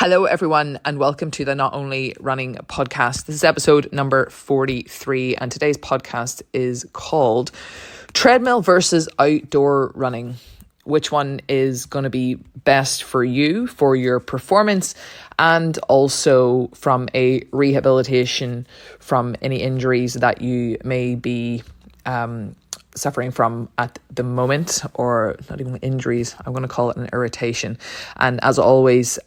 Hello, everyone, and welcome to the Not Only Running podcast. This is episode number 43, and today's podcast is called Treadmill versus Outdoor Running. Which one is going to be best for you, for your performance, and also from a rehabilitation from any injuries that you may be suffering from at the moment, or not even injuries, I'm going to call it an irritation. And as always,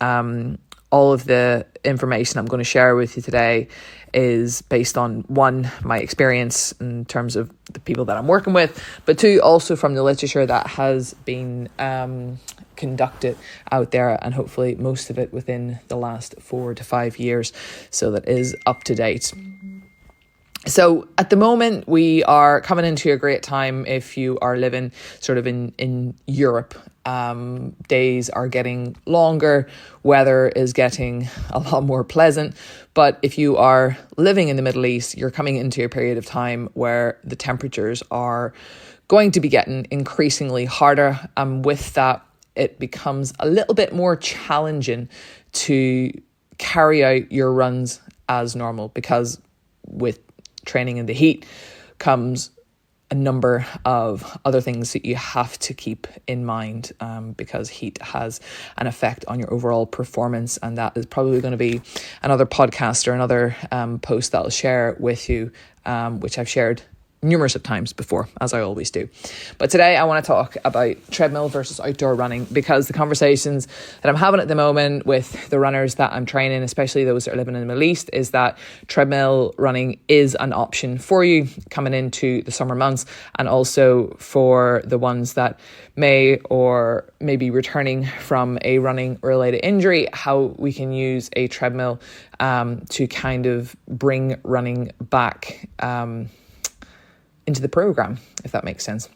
all of the information I'm going to share with you today is based on, one, my experience in terms of the people that I'm working with, but two, also from the literature that has been conducted out there, and hopefully most of it within the last 4 to 5 years, so that is up to date. So at the moment, we are coming into a great time if you are living sort of in Europe. Days are getting longer, weather is getting a lot more pleasant. But if you are living in the Middle East, you're coming into a period of time where the temperatures are going to be getting increasingly harder. And with that, it becomes a little bit more challenging to carry out your runs as normal, because with training in the heat comes a number of other things that you have to keep in mind, because heat has an effect on your overall performance. And that is probably going to be another podcast or another post that I'll share with you, which I've shared numerous of times before, as I always do. But today I want to talk about treadmill versus outdoor running, because the conversations that I'm having at the moment with the runners that I'm training, especially those that are living in the Middle East, is that treadmill running is an option for you coming into the summer months, and also for the ones that may be returning from a running related injury, how we can use a treadmill to kind of bring running back into the program, if that makes sense.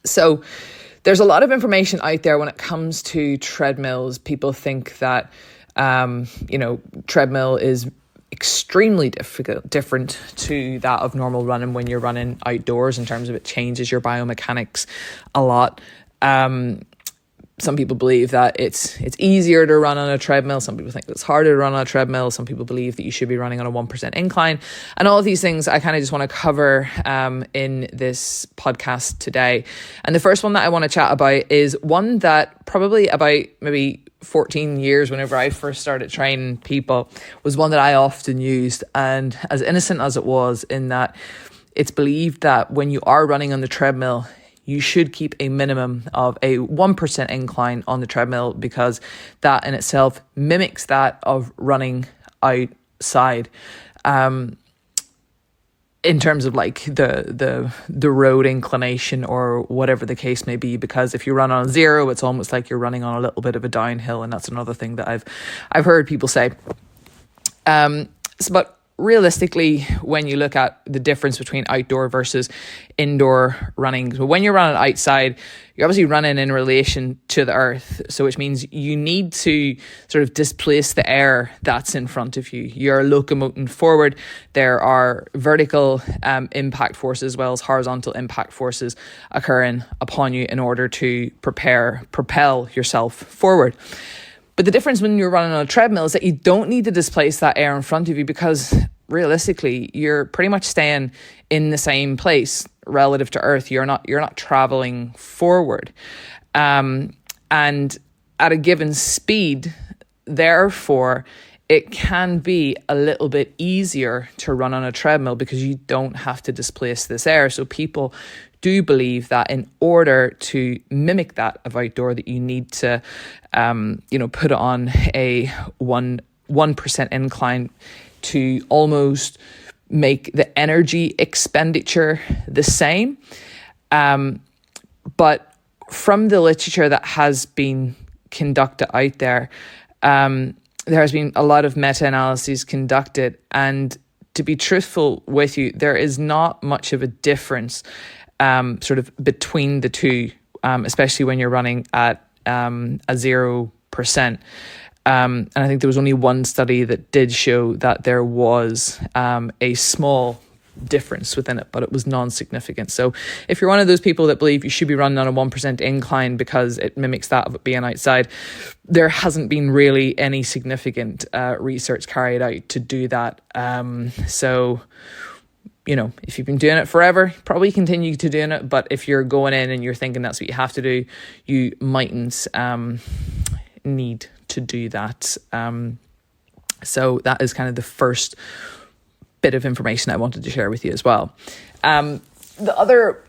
So there's a lot of information out there when it comes to treadmills. People think that, treadmill is extremely different to that of normal running when you're running outdoors, in terms of it changes your biomechanics a lot. Some people believe that it's easier to run on a treadmill. Some people think it's harder to run on a treadmill. Some people believe that you should be running on a 1% incline. And all of these things I kind of just want to cover in this podcast today. And the first one that I want to chat about is one that probably about maybe 14 years, whenever I first started training people, was one that I often used. And as innocent as it was, in that it's believed that when you are running on the treadmill, you should keep a minimum of a 1% incline on the treadmill, because that in itself mimics that of running outside. In terms of like the road inclination or whatever the case may be, because if you run on 0, it's almost like you're running on a little bit of a downhill, and that's another thing that I've heard people say. But realistically, when you look at the difference between outdoor versus indoor running, so when you're running outside, you're obviously running in relation to the earth, so which means you need to sort of displace the air that's in front of you. You're locomoting forward. There are vertical impact forces as well as horizontal impact forces occurring upon you in order to propel yourself forward. But the difference when you're running on a treadmill is that you don't need to displace that air in front of you, because realistically, you're pretty much staying in the same place relative to earth. You're not traveling forward. And at a given speed, therefore, it can be a little bit easier to run on a treadmill because you don't have to displace this air. So people do believe that in order to mimic that of outdoor, that you need to, put on a 1% incline to almost make the energy expenditure the same. But from the literature that has been conducted out there, there has been a lot of meta-analyses conducted, and to be truthful with you, there is not much of a difference sort of between the two, especially when you're running at a 0%. And I think there was only one study that did show that there was a small difference within it, but it was non-significant. So if you're one of those people that believe you should be running on a 1% incline because it mimics that of it being outside, there hasn't been really any significant research carried out to do that. So, you know, if you've been doing it forever, probably continue to doing it. But if you're going in and you're thinking that's what you have to do, you mightn't need to do that. So that is kind of the first bit of information I wanted to share with you as well. The other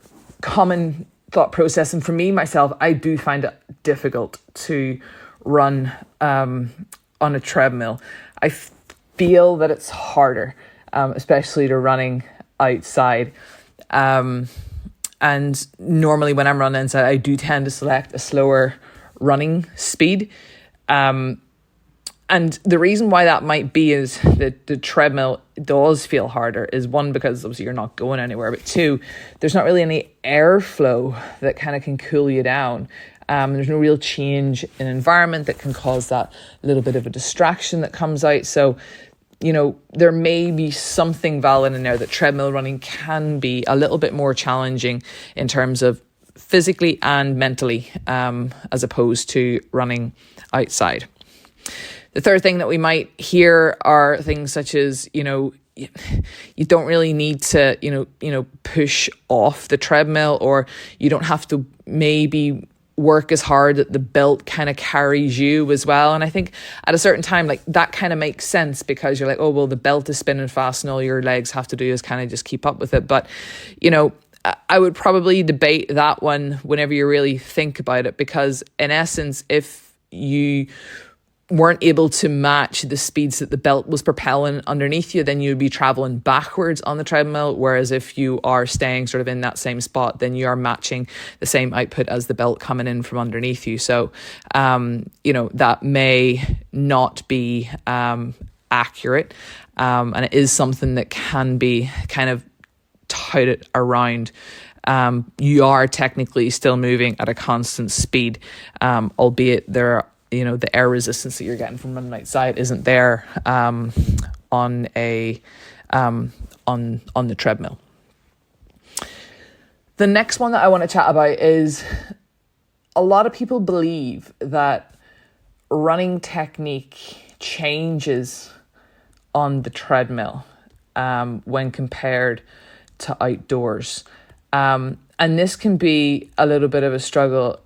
common thought process, and for me myself, I do find it difficult to run on a treadmill. I feel that it's harder, especially to running outside. And normally when I'm running inside, I do tend to select a slower running speed. And the reason why that might be is that the treadmill does feel harder is, one, because obviously you're not going anywhere, but two, there's not really any airflow that kind of can cool you down. There's no real change in environment that can cause that little bit of a distraction that comes out. So, you know, there may be something valid in there that treadmill running can be a little bit more challenging in terms of physically and mentally, as opposed to running outside. The third thing that we might hear are things such as, you know, you don't really need to, you know, push off the treadmill, or you don't have to maybe work as hard that the belt kind of carries you as well. And I think at a certain time, like, that kind of makes sense, because you're like, oh, well, the belt is spinning fast and all your legs have to do is kind of just keep up with it. But, you know, I would probably debate that one whenever you really think about it, because in essence, if you weren't able to match the speeds that the belt was propelling underneath you, then you'd be traveling backwards on the treadmill. Whereas if you are staying sort of in that same spot, then you are matching the same output as the belt coming in from underneath you. So, you know, that may not be accurate. And it is something that can be kind of touted around. You are technically still moving at a constant speed, albeit there are, you know, the air resistance that you're getting from running outside isn't there on the treadmill. The next one that I want to chat about is, a lot of people believe that running technique changes on the treadmill when compared to outdoors. And this can be a little bit of a struggle,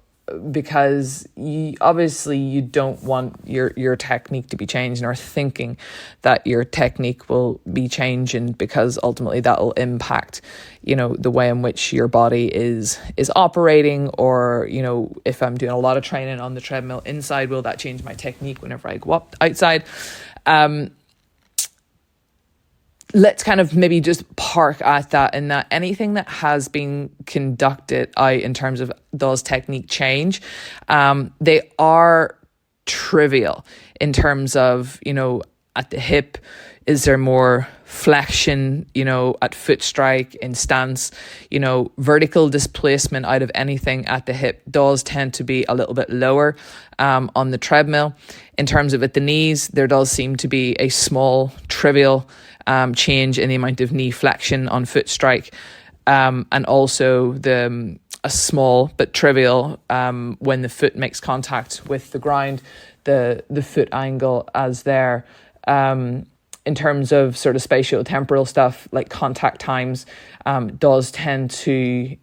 because you don't want your technique to be changing, or thinking that your technique will be changing, because ultimately that will impact, you know, the way in which your body is operating. Or, you know, if I'm doing a lot of training on the treadmill inside, will that change my technique whenever I go up outside? Let's kind of maybe just park at that, in that anything that has been conducted out in terms of does technique change, they are trivial in terms of, you know, at the hip, is there more flexion, you know, at foot strike, in stance, you know, vertical displacement out of anything at the hip does tend to be a little bit lower on the treadmill. In terms of at the knees, there does seem to be a small trivial change in the amount of knee flexion on foot strike, and also a small but trivial when the foot makes contact with the ground, the foot angle as there. In terms of sort of spatiotemporal stuff, like contact times does tend to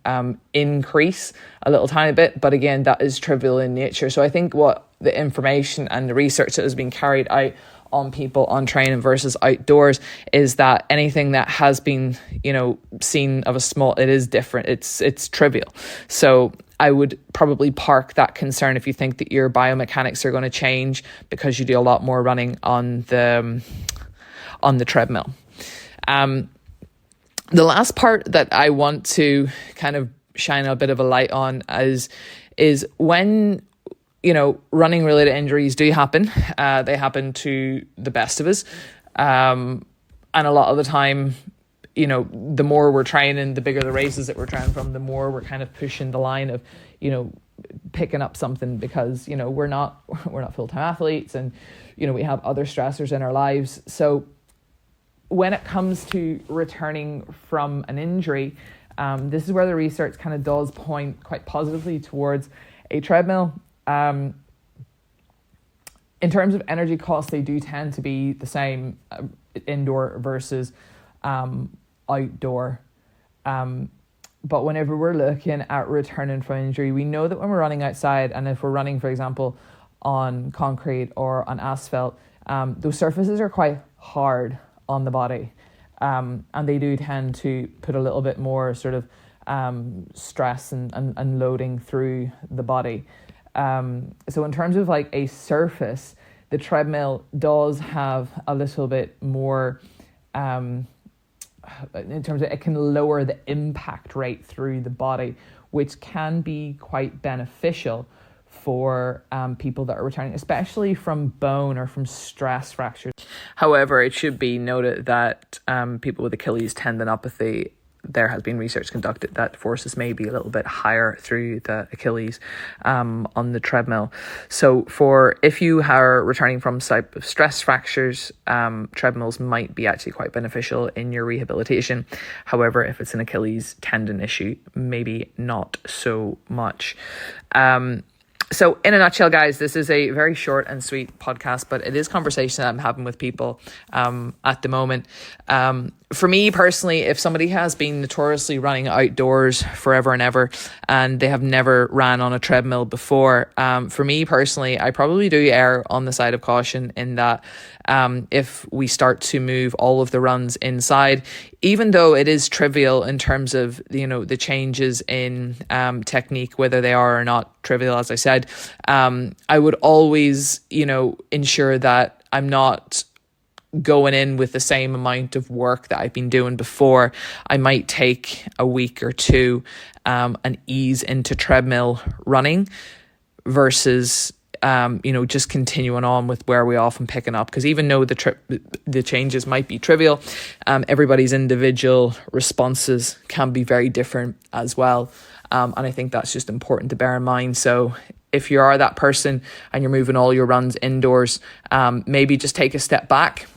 increase a little tiny bit, but again, that is trivial in nature. So I think what the information and the research that has been carried out on people on training versus outdoors is that anything that has been, you know, seen of a small, it is different. It's trivial. So I would probably park that concern if you think that your biomechanics are going to change because you do a lot more running on the treadmill. The last part that I want to kind of shine a bit of a light on is when, you know, running related injuries do happen. They happen to the best of us. And a lot of the time, you know, the more we're training, the bigger the races that we're training from, the more we're kind of pushing the line of, you know, picking up something, because, you know, we're not full-time athletes, and, you know, we have other stressors in our lives. So when it comes to returning from an injury, this is where the research kind of does point quite positively towards a treadmill. In terms of energy costs, they do tend to be the same indoor versus outdoor. But whenever we're looking at returning from injury, we know that when we're running outside, and if we're running, for example, on concrete or on asphalt, those surfaces are quite hard on the body. And they do tend to put a little bit more sort of stress and loading through the body. So in terms of like a surface, the treadmill does have a little bit more, in terms of it can lower the impact rate through the body, which can be quite beneficial for people that are returning, especially from bone or from stress fractures. However, it should be noted that people with Achilles tendinopathy, there has been research conducted that forces may be a little bit higher through the Achilles on the treadmill. So if you are returning from type of stress fractures, treadmills might be actually quite beneficial in your rehabilitation. However, if it's an Achilles tendon issue, maybe not so much. So in a nutshell, guys, this is a very short and sweet podcast, but it is conversation that I'm having with people at the moment. For me personally, if somebody has been notoriously running outdoors forever and ever, and they have never ran on a treadmill before, for me personally, I probably do err on the side of caution in that if we start to move all of the runs inside, even though it is trivial in terms of, the changes in technique, whether they are or not trivial, as I said, I would always, ensure that I'm not going in with the same amount of work that I've been doing before. I might take a week or two and ease into treadmill running versus just continuing on with where we often picking up, because even though the changes might be trivial, everybody's individual responses can be very different as well, and I think that's just important to bear in mind. So if you are that person and you're moving all your runs indoors, maybe just take a step back,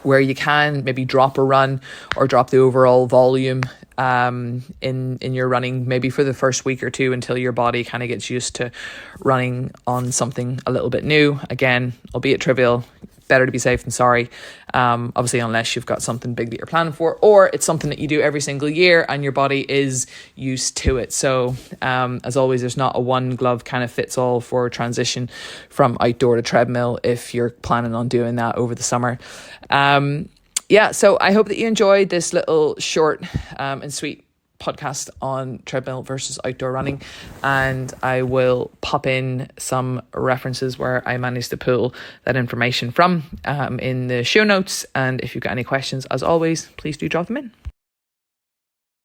where you can maybe drop a run or drop the overall volume in your running, maybe for the first week or two, until your body kind of gets used to running on something a little bit new. Again, albeit trivial, better to be safe than sorry. Obviously, unless you've got something big that you're planning for, or it's something that you do every single year and your body is used to it. So as always, there's not a one glove kind of fits all for transition from outdoor to treadmill if you're planning on doing that over the summer. So I hope that you enjoyed this little short and sweet podcast on treadmill versus outdoor running, and I will pop in some references where I managed to pull that information from in the show notes. And if you've got any questions, as always, please do drop them in.